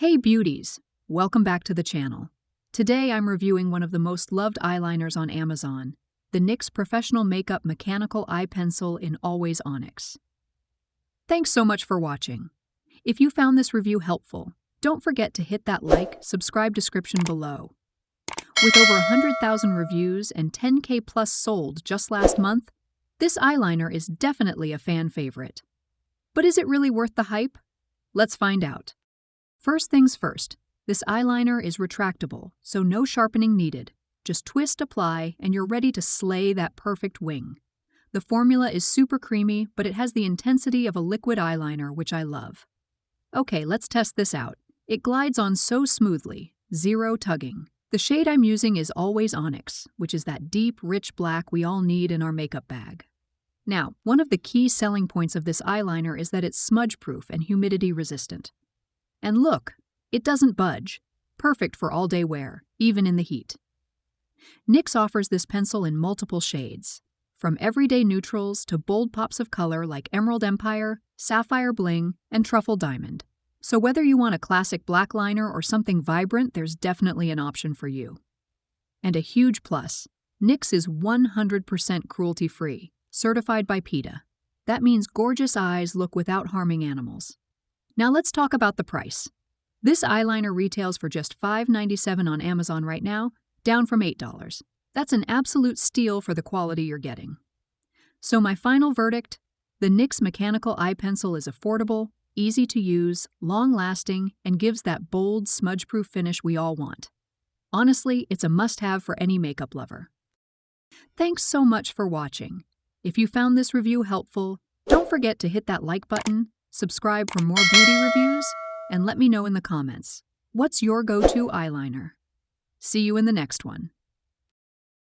Hey beauties! Welcome back to the channel. Today I'm reviewing one of the most loved eyeliners on Amazon, the NYX Professional Makeup Mechanical Eye Pencil in Always Onyx. Thanks so much for watching. If you found this review helpful, don't forget to hit that like, subscribe description below. With over 100,000 reviews and 10K plus sold just last month, this eyeliner is definitely a fan favorite. But is it really worth the hype? Let's find out. First things first, this eyeliner is retractable, so no sharpening needed. Just twist, apply, and you're ready to slay that perfect wing. The formula is super creamy, but it has the intensity of a liquid eyeliner, which I love. Okay, let's test this out. It glides on so smoothly, zero tugging. The shade I'm using is Always Onyx, which is that deep, rich black we all need in our makeup bag. Now, one of the key selling points of this eyeliner is that it's smudge-proof and humidity-resistant. And look, it doesn't budge. Perfect for all-day wear, even in the heat. NYX offers this pencil in multiple shades, from everyday neutrals to bold pops of color like Emerald Empire, Sapphire Bling, and Truffle Diamond. So whether you want a classic black liner or something vibrant, there's definitely an option for you. And a huge plus, NYX is 100% cruelty-free, certified by PETA. That means gorgeous eyes look without harming animals. Now let's talk about the price. This eyeliner retails for just $5.97 on Amazon right now, down from $8. That's an absolute steal for the quality you're getting. So my final verdict, the NYX Mechanical Eye Pencil is affordable, easy to use, long-lasting, and gives that bold, smudge-proof finish we all want. Honestly, it's a must-have for any makeup lover. Thanks so much for watching. If you found this review helpful, don't forget to hit that like button, subscribe for more beauty reviews, and let me know in the comments, what's your go-to eyeliner? See you in the next one.